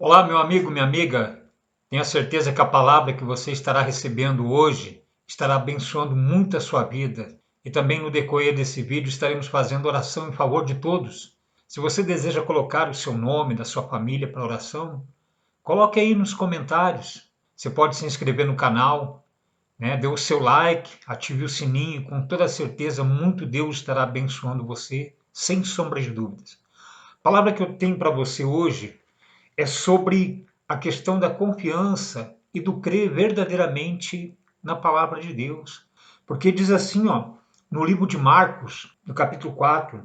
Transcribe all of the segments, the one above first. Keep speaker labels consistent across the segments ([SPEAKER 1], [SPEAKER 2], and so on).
[SPEAKER 1] Olá, meu amigo, minha amiga. Tenho certeza que a palavra que você estará recebendo hoje estará abençoando muito a sua vida. E também no decorrer desse vídeo estaremos fazendo oração em favor de todos. Se você deseja colocar o seu nome da sua família para oração, coloque aí nos comentários. Você pode se inscrever no canal, né? Dê o seu like, ative o sininho, com toda certeza muito Deus estará abençoando você, sem sombra de dúvidas. A palavra que eu tenho para você hoje é sobre a questão da confiança e do crer verdadeiramente na palavra de Deus. Porque diz assim, ó, no livro de Marcos, no capítulo 4,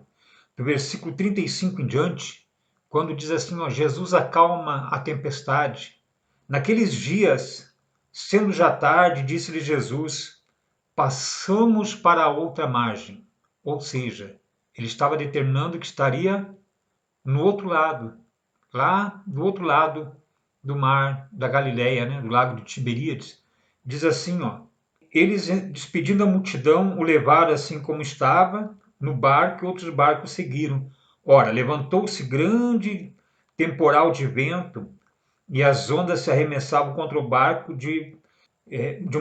[SPEAKER 1] do versículo 35 em diante, quando diz assim, ó, Jesus acalma a tempestade. Naqueles dias, sendo já tarde, disse-lhe Jesus, passamos para a outra margem. Ou seja, ele estava determinando que estaria no outro lado, lá do outro lado do mar da Galileia, né, do lago de Tiberíades, diz assim, ó, eles, despedindo a multidão, o levaram assim como estava, no barco, e outros barcos seguiram. Ora, levantou-se grande temporal de vento, e as ondas se arremessavam contra o barco de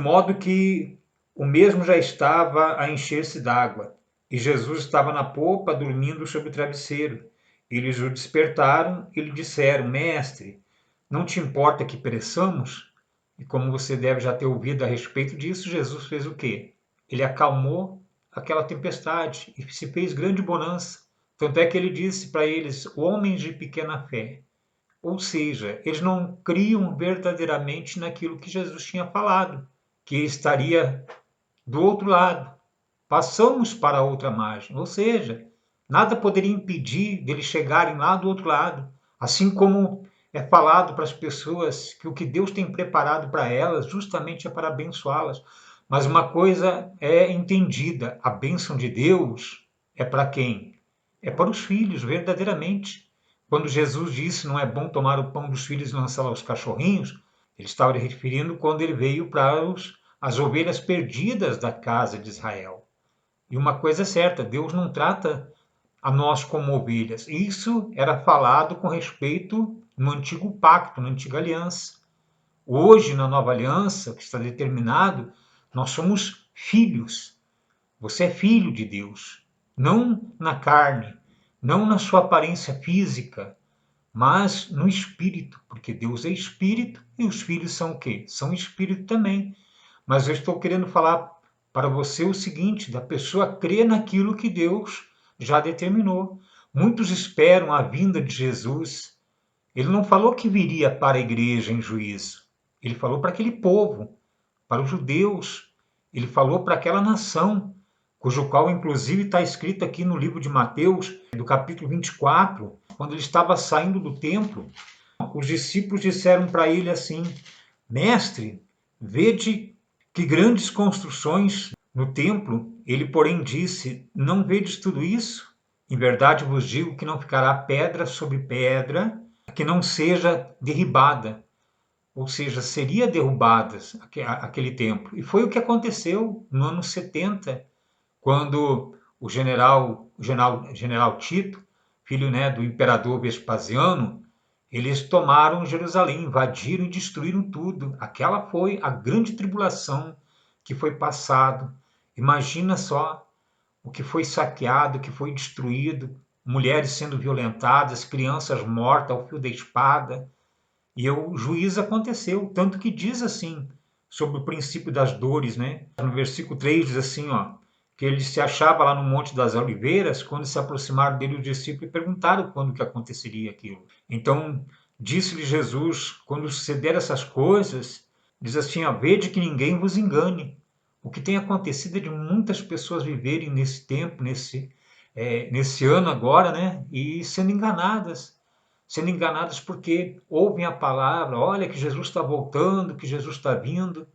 [SPEAKER 1] modo que o mesmo já estava a encher-se d'água. E Jesus estava na popa, dormindo sobre o travesseiro. Eles o despertaram e lhe disseram, Mestre, não te importa que pereçamos? E como você deve já ter ouvido a respeito disso, Jesus fez o quê? Ele acalmou aquela tempestade e se fez grande bonança. Tanto é que ele disse para eles, homens de pequena fé. Ou seja, eles não criam verdadeiramente naquilo que Jesus tinha falado, que estaria do outro lado. Passamos para a outra margem, ou seja, nada poderia impedir deles chegarem lá do outro lado. Assim como é falado para as pessoas que o que Deus tem preparado para elas justamente é para abençoá-las. Mas uma coisa é entendida: a bênção de Deus é para quem? É para os filhos, verdadeiramente. Quando Jesus disse não é bom tomar o pão dos filhos e lançá-lo aos cachorrinhos, ele estava se referindo quando ele veio para as ovelhas perdidas da casa de Israel. E uma coisa é certa, Deus não trata a nós como ovelhas. Isso era falado com respeito no antigo pacto, na antiga aliança. Hoje, na nova aliança, que está determinado, nós somos filhos. Você é filho de Deus, não na carne, não na sua aparência física, mas no espírito, porque Deus é espírito e os filhos são o quê? São espírito também. Mas eu estou querendo falar para você o seguinte, da pessoa crer naquilo que Deus já determinou. Muitos esperam a vinda de Jesus. Ele não falou que viria para a igreja em juízo. Ele falou para aquele povo, para os judeus. Ele falou para aquela nação, cujo qual inclusive está escrito aqui no livro de Mateus, do capítulo 24, quando ele estava saindo do templo, os discípulos disseram para ele assim, Mestre, vede que grandes construções no templo. Ele, porém, disse, não vedes tudo isso? Em verdade vos digo que não ficará pedra sobre pedra que não seja derribada. Ou seja, seria derrubada aquele templo. E foi o que aconteceu no ano 70, quando o general Tito, filho, né, do imperador Vespasiano, eles tomaram Jerusalém, invadiram e destruíram tudo. Aquela foi a grande tribulação que foi passado. Imagina só o que foi saqueado, o que foi destruído, mulheres sendo violentadas, crianças mortas ao fio da espada. E o juízo aconteceu, tanto que diz assim, sobre o princípio das dores, né? No versículo 3 diz assim, ó, que ele se achava lá no Monte das Oliveiras, quando se aproximaram dele os discípulos e perguntaram quando que aconteceria aquilo. Então, disse-lhe Jesus, quando suceder essas coisas, diz assim, ó, vede que ninguém vos engane. O que tem acontecido é de muitas pessoas viverem nesse tempo, nesse ano agora, né? E sendo enganadas porque ouvem a palavra, olha que Jesus está voltando, que Jesus está vindo.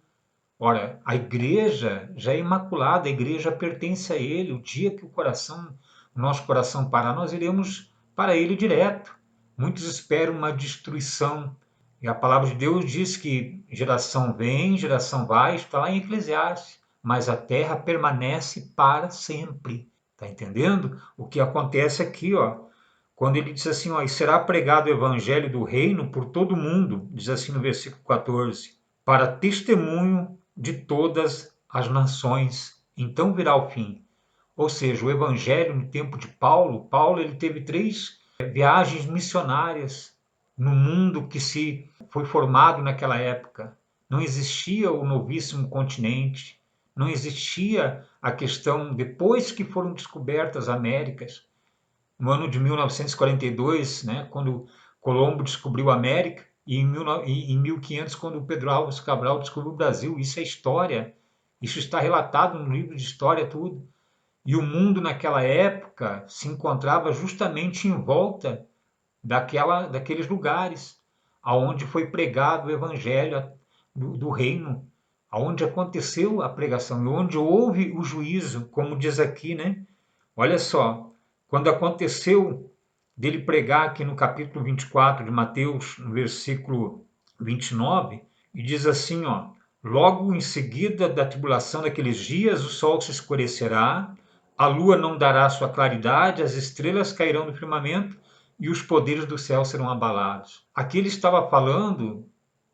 [SPEAKER 1] Ora, a igreja já é imaculada, a igreja pertence a Ele. O dia que o nosso coração parar, nós iremos para Ele direto. Muitos esperam uma destruição. E a palavra de Deus diz que geração vem, geração vai, está lá em Eclesiastes, mas a terra permanece para sempre. Está entendendo? O que acontece aqui, ó, quando ele diz assim, ó, e será pregado o evangelho do reino por todo o mundo, diz assim no versículo 14, para testemunho de todas as nações, então virá o fim. Ou seja, o evangelho no tempo de Paulo ele teve 3 viagens missionárias no mundo que se foi formado naquela época. Não existia o novíssimo continente, não existia a questão, depois que foram descobertas as Américas, no ano de 1942, né, quando Colombo descobriu a América, e em 1500, quando Pedro Álvares Cabral descobriu o Brasil. Isso é história, isso está relatado no livro de história, tudo. E o mundo naquela época se encontrava justamente em volta daqueles lugares aonde foi pregado o evangelho do reino, aonde aconteceu a pregação, e onde houve o juízo, como diz aqui, né? Olha só, quando aconteceu dele pregar aqui no capítulo 24 de Mateus, no versículo 29, e diz assim, ó, logo em seguida da tribulação daqueles dias, o sol se escurecerá, a lua não dará sua claridade, as estrelas cairão do firmamento e os poderes do céu serão abalados. Aqui ele estava falando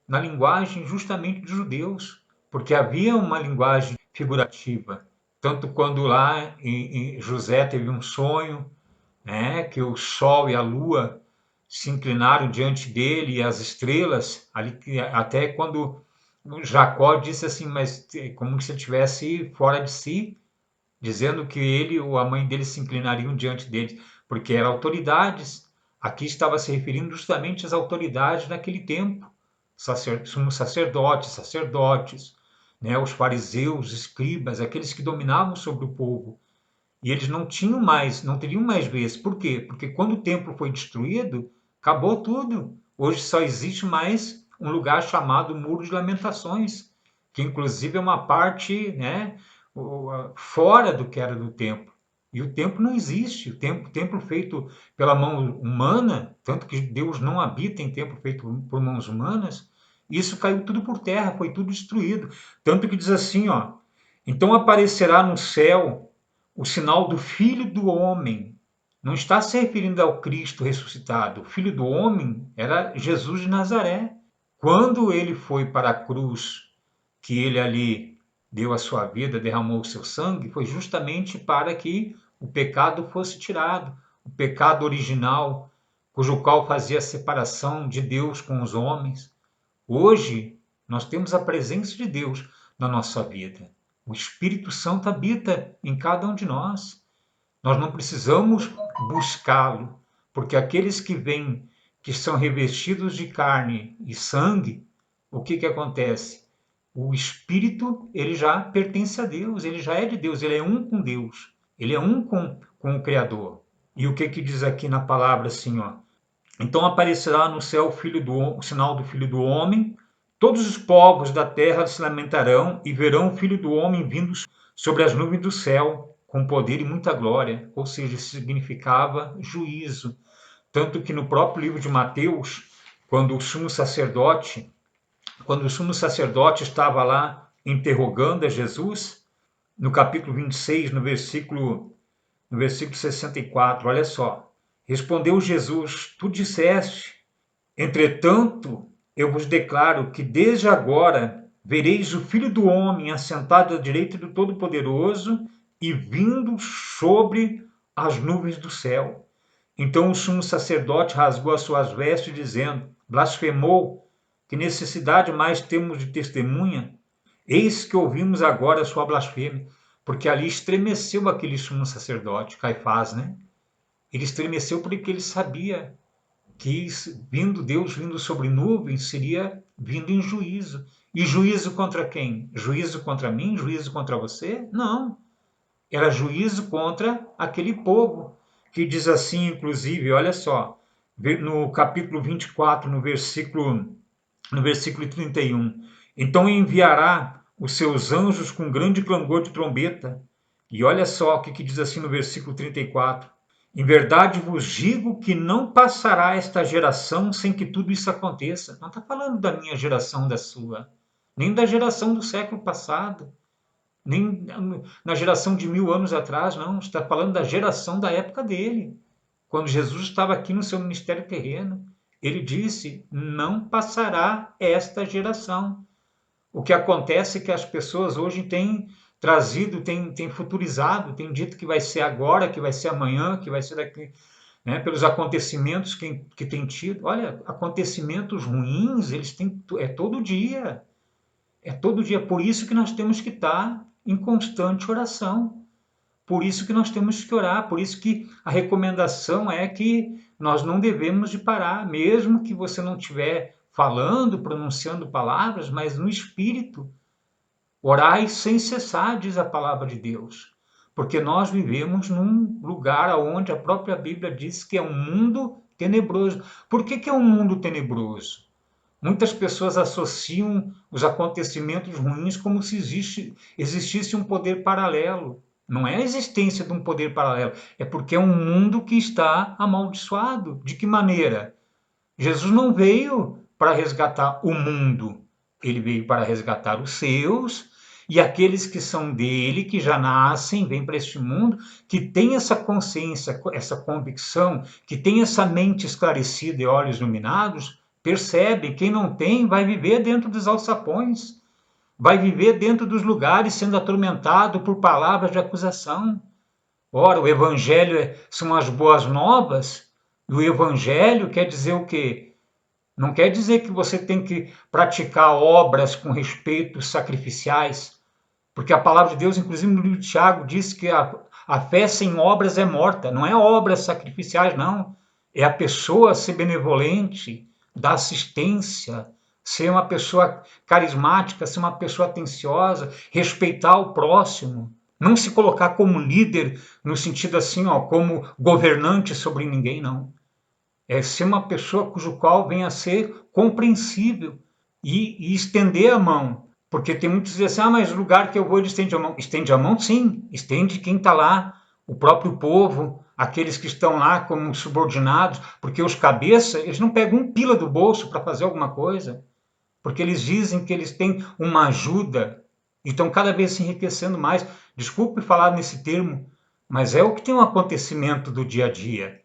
[SPEAKER 1] na linguagem justamente dos judeus, porque havia uma linguagem figurativa. Tanto quando lá em José teve um sonho, né, que o sol e a lua se inclinaram diante dele e as estrelas, ali, até quando Jacó disse assim, mas como se ele estivesse fora de si, dizendo que ele ou a mãe dele se inclinariam diante dele, porque eram autoridades. Aqui estava se referindo justamente às autoridades naquele tempo, sumos sacerdotes, né, os fariseus, escribas, aqueles que dominavam sobre o povo. E eles não teriam mais vez. Por quê? Porque quando o templo foi destruído, acabou tudo. Hoje só existe mais um lugar chamado Muro de Lamentações, que inclusive é uma parte, né, fora do que era do templo. E o templo não existe. O templo feito pela mão humana, tanto que Deus não habita em templo feito por mãos humanas, isso caiu tudo por terra, foi tudo destruído. Tanto que diz assim, ó, então aparecerá no céu o sinal do Filho do Homem. Não está se referindo ao Cristo ressuscitado. O Filho do Homem era Jesus de Nazaré. Quando ele foi para a cruz, que ele ali deu a sua vida, derramou o seu sangue, foi justamente para que o pecado fosse tirado. O pecado original, cujo qual fazia a separação de Deus com os homens. Hoje, nós temos a presença de Deus na nossa vida. O Espírito Santo habita em cada um de nós. Nós não precisamos buscá-lo, porque aqueles que vêm, que são revestidos de carne e sangue, o que acontece? O Espírito, ele já pertence a Deus, ele já é de Deus, ele é um com Deus, ele é um com o Criador. E o que diz aqui na palavra assim, ó? Então aparecerá no céu o sinal do Filho do Homem, todos os povos da terra se lamentarão e verão o Filho do Homem vindo sobre as nuvens do céu, com poder e muita glória. Ou seja, isso significava juízo. Tanto que no próprio livro de Mateus, quando o sumo sacerdote estava lá interrogando a Jesus, no capítulo 26, no versículo 64, olha só. Respondeu Jesus, tu disseste, entretanto, eu vos declaro que desde agora vereis o Filho do Homem assentado à direita do Todo-Poderoso e vindo sobre as nuvens do céu. Então o sumo sacerdote rasgou as suas vestes, dizendo, blasfemou, que necessidade mais temos de testemunha? Eis que ouvimos agora a sua blasfêmia, porque ali estremeceu aquele sumo sacerdote, Caifás, né? Ele estremeceu porque ele sabia que Deus vindo sobre nuvens seria vindo em juízo. E juízo contra quem? Juízo contra mim? Juízo contra você? Não. Era juízo contra aquele povo, que diz assim, inclusive, olha só, no capítulo 24, no versículo 31. Então enviará os seus anjos com grande clangor de trombeta. E olha só o que diz assim no versículo 34. Em verdade vos digo que não passará esta geração sem que tudo isso aconteça. Não está falando da minha geração, da sua, nem da geração do século passado, nem na geração de 1000 anos atrás, não. Está falando da geração da época dele. quando Jesus estava aqui no seu ministério terreno. Ele disse: não passará esta geração. O que acontece é que as pessoas hoje têm trazido, têm futurizado, têm dito que vai ser agora, que vai ser amanhã, que vai ser daqui, né, pelos acontecimentos que tem tido. Olha, acontecimentos ruins, eles têm, é todo dia. É todo dia. Por isso que nós temos que estar em constante oração. Por isso que nós temos que orar. Por isso que a recomendação é que nós não devemos de parar, mesmo que você não estiver falando, pronunciando palavras, mas no Espírito. Orai sem cessar, diz a palavra de Deus. Porque nós vivemos num lugar onde a própria Bíblia diz que é um mundo tenebroso. Por que é um mundo tenebroso? Muitas pessoas associam os acontecimentos ruins como se existisse um poder paralelo. Não é a existência de um poder paralelo, é porque é um mundo que está amaldiçoado. De que maneira? Jesus não veio para resgatar o mundo, ele veio para resgatar os seus, e aqueles que são dele, que já nascem, vêm para este mundo, que têm essa consciência, essa convicção, que têm essa mente esclarecida e olhos iluminados, percebe. Quem não tem vai viver dentro dos alçapões, vai viver dentro dos lugares sendo atormentado por palavras de acusação. Ora, o evangelho são as boas novas, e o evangelho quer dizer o quê? Não quer dizer que você tem que praticar obras com respeitos sacrificiais, porque a palavra de Deus, inclusive no livro de Tiago, diz que a fé sem obras é morta. Não é obras sacrificiais, não. É a pessoa ser benevolente, dar assistência, ser uma pessoa carismática, ser uma pessoa atenciosa, respeitar o próximo. Não se colocar como líder no sentido assim, ó, como governante sobre ninguém, não. É ser uma pessoa cujo qual venha a ser compreensível e estender a mão. Porque tem muitos que dizem assim, mas o lugar que eu vou ele estende a mão. Estende a mão, sim. Estende quem está lá, o próprio povo, aqueles que estão lá como subordinados, porque os cabeças, eles não pegam um pila do bolso para fazer alguma coisa, porque eles dizem que eles têm uma ajuda e estão cada vez se enriquecendo mais. Desculpe falar nesse termo, mas é o que tem um acontecimento do dia a dia.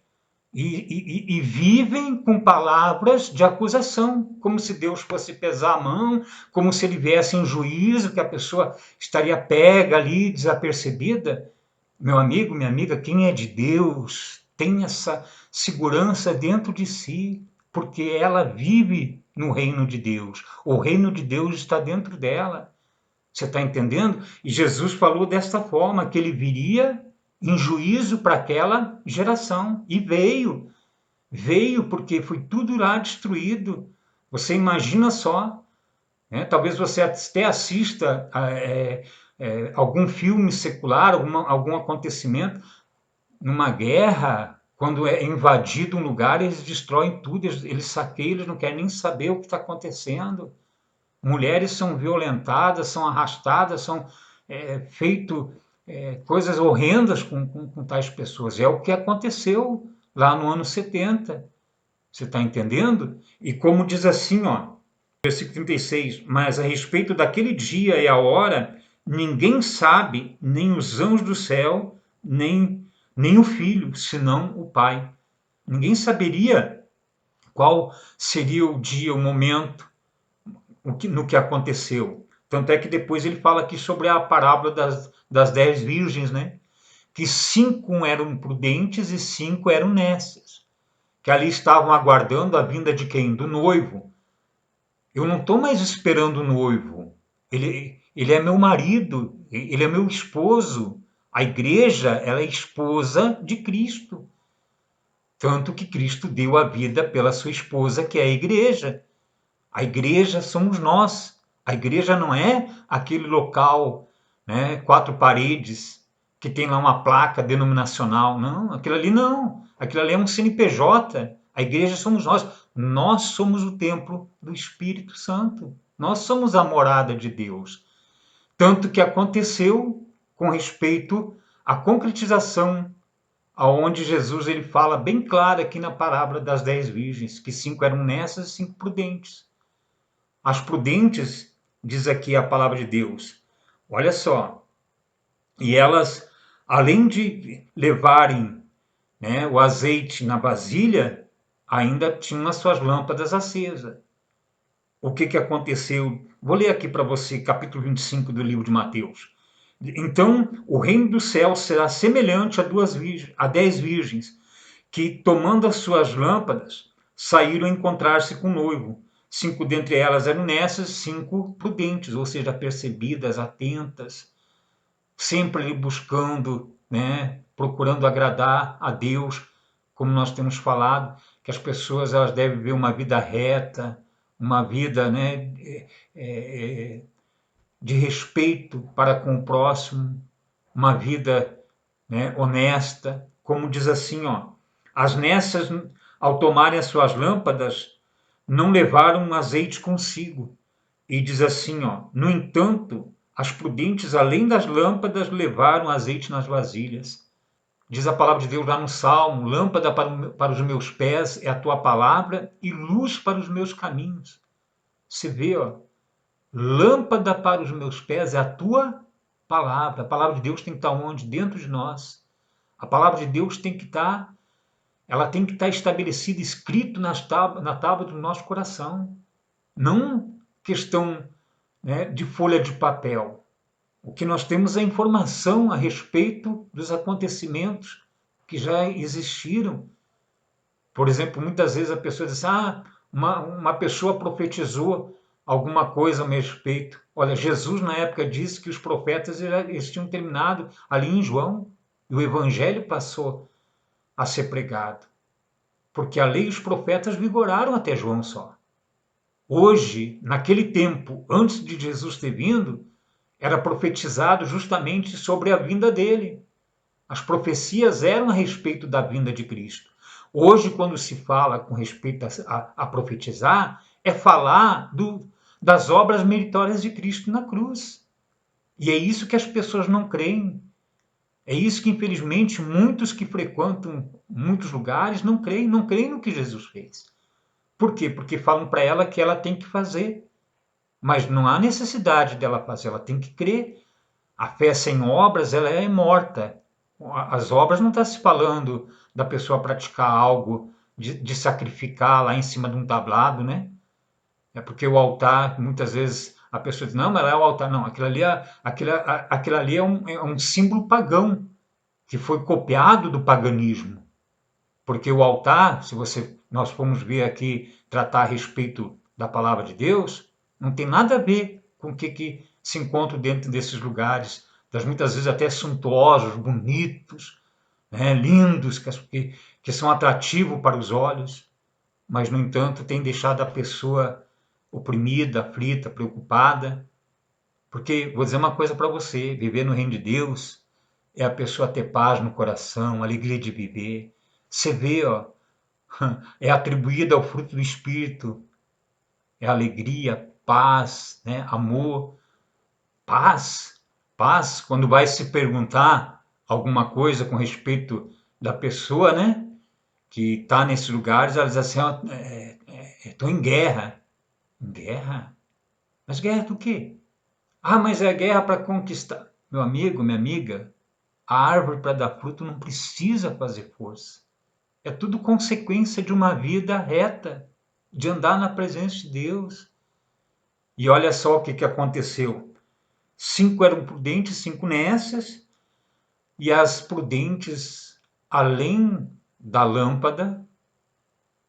[SPEAKER 1] E vivem com palavras de acusação, como se Deus fosse pesar a mão, como se ele viesse em juízo, que a pessoa estaria pega ali, desapercebida. Meu amigo, minha amiga, quem é de Deus tem essa segurança dentro de si, porque ela vive no reino de Deus. O reino de Deus está dentro dela. Você está entendendo? E Jesus falou desta forma, que ele viria em juízo para aquela geração. E veio. Veio porque foi tudo lá destruído. Você imagina só, né? Talvez você até assista algum filme secular, algum acontecimento, numa guerra, quando é invadido um lugar, eles destroem tudo, eles saqueiam, eles não querem nem saber o que está acontecendo. Mulheres são violentadas, são arrastadas, são feito coisas horrendas com tais pessoas. É o que aconteceu lá no ano 70. Você está entendendo? E como diz assim, ó, versículo 36, mas a respeito daquele dia e a hora, ninguém sabe, nem os anjos do céu, nem o Filho, senão o Pai. Ninguém saberia qual seria o dia, o momento, no que aconteceu. Tanto é que depois ele fala aqui sobre a parábola das 10 virgens, né? Que 5 eram prudentes e 5 eram nécias, que ali estavam aguardando a vinda de quem? Do noivo. Eu não estou mais esperando o noivo. Ele é meu marido, ele é meu esposo. A igreja, ela é esposa de Cristo. Tanto que Cristo deu a vida pela sua esposa, que é a igreja. A igreja somos nós. A igreja não é aquele local, né, 4 paredes, que tem lá uma placa denominacional. Não, aquilo ali não. Aquilo ali é um CNPJ. A igreja somos nós. Nós somos o templo do Espírito Santo. Nós somos a morada de Deus. Tanto que aconteceu com respeito à concretização, aonde Jesus ele fala bem claro aqui na parábola das 10 virgens, que 5 eram nessas e 5 prudentes. As prudentes, diz aqui a palavra de Deus, olha só, e elas, além de levarem né, o azeite na vasilha, ainda tinha as suas lâmpadas acesas. O que aconteceu? Vou ler aqui para você, capítulo 25 do livro de Mateus. Então, o reino do céu será semelhante a 10 virgens, que, tomando as suas lâmpadas, saíram a encontrar-se com o noivo. 5 dentre elas eram nessas, 5 prudentes, ou seja, percebidas, atentas, sempre ali buscando, né, procurando agradar a Deus, como nós temos falado, que as pessoas elas devem viver uma vida reta, uma vida, né, de respeito para com o próximo, uma vida, né, honesta, como diz assim, ó, as nessas, ao tomarem as suas lâmpadas, não levaram azeite consigo. E diz assim, ó, no entanto, as prudentes, além das lâmpadas, levaram azeite nas vasilhas. Diz a palavra de Deus lá no Salmo, lâmpada para os meus pés é a tua palavra e luz para os meus caminhos. Você vê, ó, lâmpada para os meus pés é a tua palavra. A palavra de Deus tem que estar onde? Dentro de nós. A palavra de Deus tem que estar, ela tem que estar estabelecida, escrito na tábua do nosso coração. Não questão, né, de folha de papel. O que nós temos é informação a respeito dos acontecimentos que já existiram. Por exemplo, muitas vezes a pessoa diz, uma pessoa profetizou alguma coisa a meu respeito. Olha, Jesus na época disse que os profetas eles tinham terminado ali em João, e o evangelho passou a ser pregado. Porque a lei e os profetas vigoraram até João só. Hoje, naquele tempo, antes de Jesus ter vindo, era profetizado justamente sobre a vinda dele. As profecias eram a respeito da vinda de Cristo. Hoje, quando se fala com respeito a profetizar, é falar das obras meritórias de Cristo na cruz. E é isso que as pessoas não creem. É isso que, infelizmente, muitos que frequentam muitos lugares não creem no que Jesus fez. Por quê? Porque falam para ela que ela tem que fazer. Mas não há necessidade dela fazer, ela tem que crer. A fé sem obras, ela é morta. As obras não está se falando da pessoa praticar algo, de sacrificar lá em cima de um tablado, né? É porque o altar, muitas vezes, a pessoa diz, não, mas é o altar. Não, aquilo ali é um símbolo pagão, que foi copiado do paganismo. Porque o altar, se nós formos ver aqui, tratar a respeito da palavra de Deus, não tem nada a ver com o que se encontra dentro desses lugares, das muitas vezes até suntuosos, bonitos, né, lindos, que são atrativos para os olhos, mas, no entanto, tem deixado a pessoa oprimida, aflita, preocupada. Porque, vou dizer uma coisa para você, viver no reino de Deus é a pessoa ter paz no coração, alegria de viver. Você vê, ó, é atribuída ao fruto do Espírito, é alegria, paz, né, amor, paz, paz. Quando vai se perguntar alguma coisa com respeito da pessoa, né, que está nesses lugares, ela diz assim, estou em guerra. Em guerra? Mas guerra do quê? Mas é guerra para conquistar. Meu amigo, minha amiga, a árvore para dar fruto não precisa fazer força. É tudo consequência de uma vida reta, de andar na presença de Deus. E olha só o que aconteceu. 5 eram prudentes, 5 nécias, e as prudentes, além da lâmpada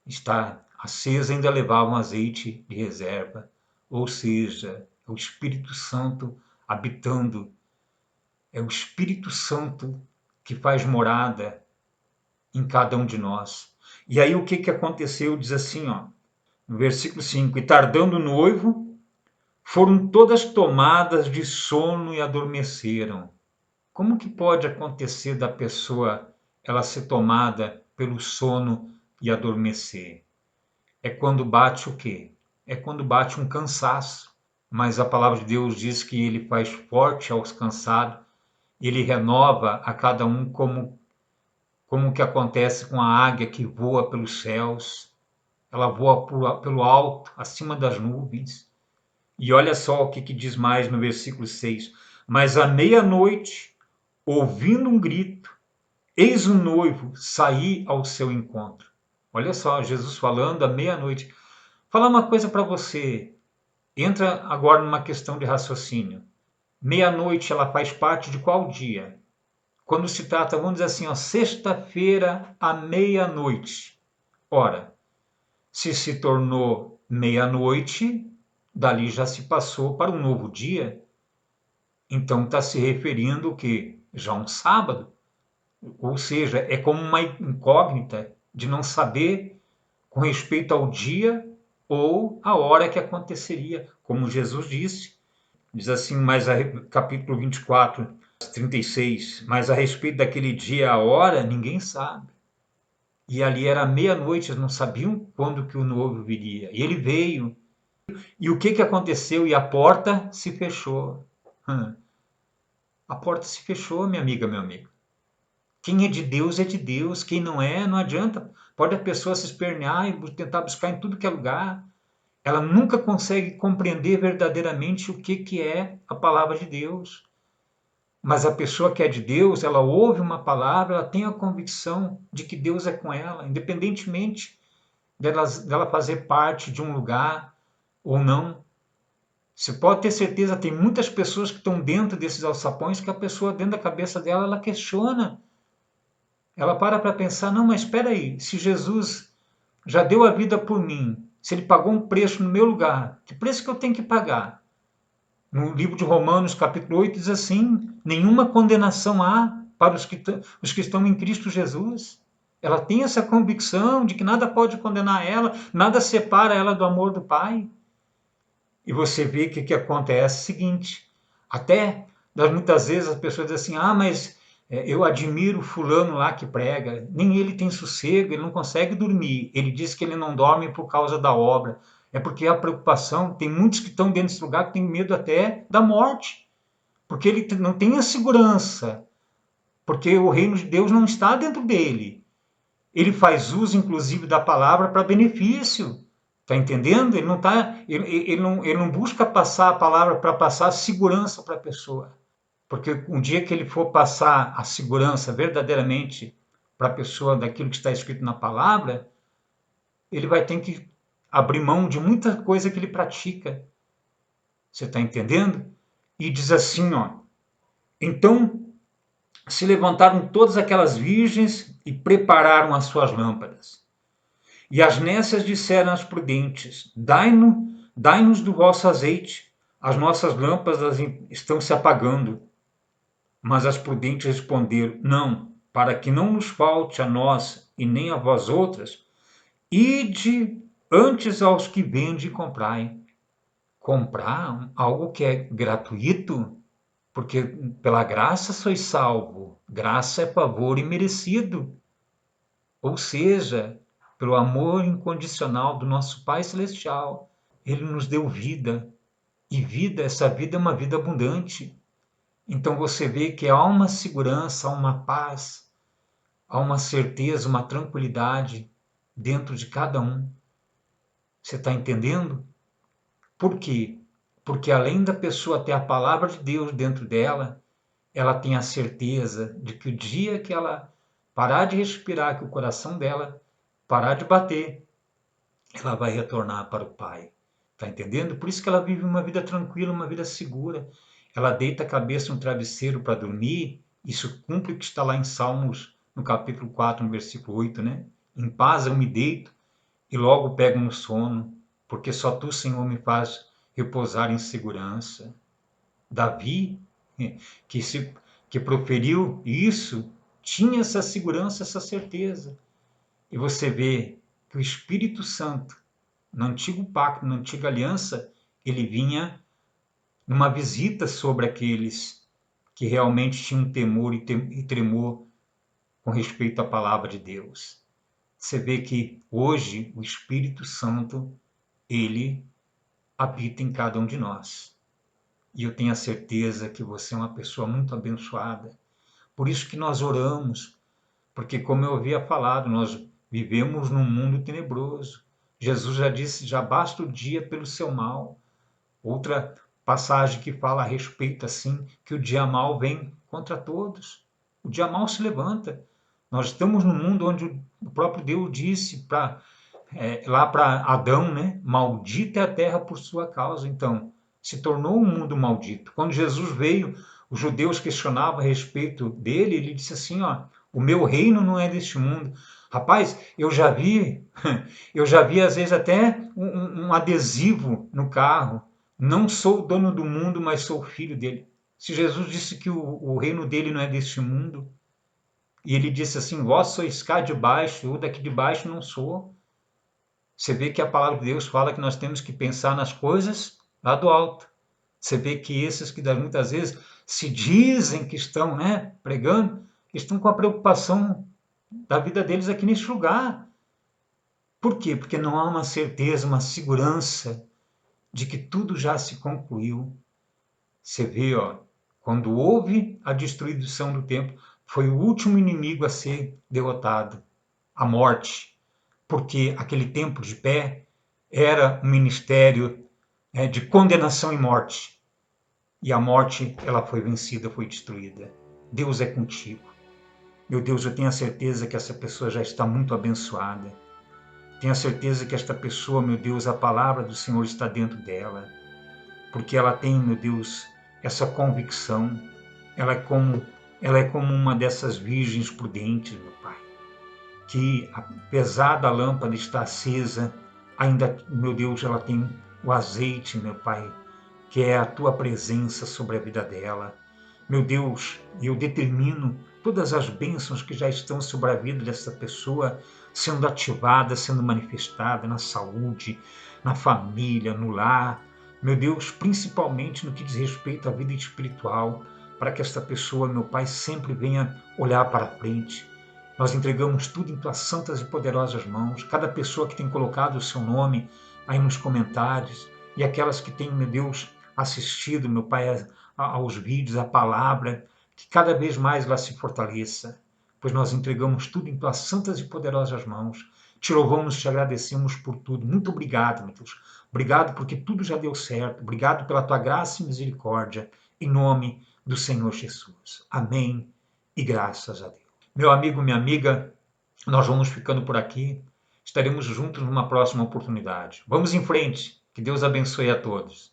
[SPEAKER 1] estar acesa, ainda levavam azeite de reserva, ou seja, é o Espírito Santo habitando, é o Espírito Santo que faz morada em cada um de nós. E aí o que aconteceu? Diz assim, ó, no versículo 5, e tardando o noivo, foram todas tomadas de sono e adormeceram. Como que pode acontecer da pessoa ela ser tomada pelo sono e adormecer? É quando bate o quê? É quando bate um cansaço. Mas a palavra de Deus diz que ele faz forte aos cansados, ele renova a cada um como que acontece com a águia que voa pelos céus. Ela voa pelo alto, acima das nuvens. E olha só o que diz mais no versículo 6. Mas à meia-noite, ouvindo um grito, Eis o noivo sair ao seu encontro. Olha só, Jesus falando à meia-noite. Falar uma coisa para você. Entra agora numa questão de raciocínio. Meia-noite ela faz parte de qual dia? Quando se trata, vamos dizer assim, sexta-feira à meia-noite. Ora, se tornou meia-noite, dali já se passou para um novo dia. Então está se referindo o quê? Já um sábado. Ou seja, é como uma incógnita de não saber com respeito ao dia ou a hora que aconteceria, como Jesus disse. Diz assim, mais capítulo 24, 36, mas a respeito daquele dia, a hora, ninguém sabe. E ali era meia-noite, eles não sabiam quando que o noivo viria. E ele veio. E o que aconteceu? E a porta se fechou. A porta se fechou, minha amiga, meu amigo. Quem é de Deus é de Deus. Quem não é, não adianta. Pode a pessoa se espernear e tentar buscar em tudo que é lugar. Ela nunca consegue compreender verdadeiramente o que é a palavra de Deus. Mas a pessoa que é de Deus, ela ouve uma palavra, ela tem a convicção de que Deus é com ela, independentemente dela fazer parte de um lugar ou não. Você pode ter certeza, tem muitas pessoas que estão dentro desses alçapões que a pessoa, dentro da cabeça dela, ela questiona. Ela para pensar, não, mas espera aí, se Jesus já deu a vida por mim, se ele pagou um preço no meu lugar, que preço que eu tenho que pagar? No livro de Romanos, capítulo 8, diz assim, nenhuma condenação há para os que estão em Cristo Jesus. Ela tem essa convicção de que nada pode condenar ela, nada separa ela do amor do Pai. E você vê que o que acontece é o seguinte, até muitas vezes as pessoas dizem assim, mas eu admiro fulano lá que prega, nem ele tem sossego, ele não consegue dormir, ele diz que ele não dorme por causa da obra, é porque a preocupação, tem muitos que estão dentro desse lugar que têm medo até da morte, porque ele não tem a segurança, porque o reino de Deus não está dentro dele, ele faz uso inclusive da palavra para benefício. Está entendendo? Ele não busca passar a palavra para passar segurança para a pessoa. Porque um dia que ele for passar a segurança verdadeiramente para a pessoa daquilo que está escrito na palavra, ele vai ter que abrir mão de muita coisa que ele pratica. Você está entendendo? E diz assim, ó. Então se levantaram todas aquelas virgens e prepararam as suas lâmpadas. E as nécias disseram às prudentes: dai-nos do vosso azeite, as nossas lâmpadas estão se apagando. Mas as prudentes responderam: não, para que não nos falte a nós e nem a vós outras, ide antes aos que vendem e comprai. Comprar algo que é gratuito, porque pela graça sois salvo. Graça é favor imerecido. Ou seja, pelo amor incondicional do nosso Pai Celestial, Ele nos deu vida. E vida, essa vida é uma vida abundante. Então você vê que há uma segurança, há uma paz, há uma certeza, uma tranquilidade dentro de cada um. Você está entendendo? Por quê? Porque além da pessoa ter a palavra de Deus dentro dela, ela tem a certeza de que o dia que ela parar de respirar, que o coração dela parar de bater, ela vai retornar para o Pai. Está entendendo? Por isso que ela vive uma vida tranquila, uma vida segura. Ela deita a cabeça no travesseiro para dormir. Isso cumpre o que está lá em Salmos, no capítulo 4, no versículo 8, né? Em paz eu me deito e logo pego no sono, porque só tu, Senhor, me faz repousar em segurança. Davi, que, se, que proferiu isso, tinha essa segurança, essa certeza. E você vê que o Espírito Santo, no antigo pacto, na antiga aliança, ele vinha numa visita sobre aqueles que realmente tinham temor e tremor com respeito à palavra de Deus. Você vê que hoje o Espírito Santo, ele habita em cada um de nós. E eu tenho a certeza que você é uma pessoa muito abençoada. Por isso que nós oramos, porque como eu havia falado, nós vivemos num mundo tenebroso. Jesus já disse, já basta o dia pelo seu mal. Outra passagem que fala a respeito assim, que o dia mal vem contra todos. O dia mal se levanta. Nós estamos num mundo onde o próprio Deus disse lá para Adão, né? Maldita é a terra por sua causa. Então, se tornou um mundo maldito. Quando Jesus veio, os judeus questionavam a respeito dele, ele disse assim, ó, o meu reino não é deste mundo. Rapaz, eu já vi às vezes até um adesivo no carro. Não sou o dono do mundo, mas sou o filho dele. Se Jesus disse que o reino dele não é deste mundo, e ele disse assim, vós sois cá de baixo, eu daqui de baixo não sou. Você vê que a palavra de Deus fala que nós temos que pensar nas coisas lá do alto. Você vê que esses que muitas vezes se dizem que estão, né, pregando, estão com a preocupação da vida deles aqui neste lugar. Por quê? Porque não há uma certeza, uma segurança de que tudo já se concluiu. Você vê, ó, quando houve a destruição do templo, foi o último inimigo a ser derrotado, a morte, porque aquele templo de pé era um ministério de condenação e morte. E a morte, ela foi vencida, foi destruída. Deus é contigo. Meu Deus, eu tenho a certeza que essa pessoa já está muito abençoada. Tenho a certeza que esta pessoa, meu Deus, a palavra do Senhor está dentro dela. Porque ela tem, meu Deus, essa convicção. Ela é como uma dessas virgens prudentes, meu Pai. Que apesar da lâmpada estar acesa, ainda, meu Deus, ela tem o azeite, meu Pai, que é a tua presença sobre a vida dela. Meu Deus, eu determino todas as bênçãos que já estão sobre a vida dessa pessoa sendo ativadas, sendo manifestadas na saúde, na família, no lar. Meu Deus, principalmente no que diz respeito à vida espiritual, para que esta pessoa, meu Pai, sempre venha olhar para frente. Nós entregamos tudo em tuas santas e poderosas mãos. Cada pessoa que tem colocado o seu nome aí nos comentários e aquelas que têm, meu Deus, assistido, meu Pai, aos vídeos, a palavra, que cada vez mais ela se fortaleça, pois nós entregamos tudo em tuas santas e poderosas mãos. Te louvamos, te agradecemos por tudo. Muito obrigado, meu Deus. Obrigado porque tudo já deu certo. Obrigado pela tua graça e misericórdia. Em nome do Senhor Jesus. Amém e graças a Deus. Meu amigo, minha amiga, nós vamos ficando por aqui. Estaremos juntos numa próxima oportunidade. Vamos em frente. Que Deus abençoe a todos.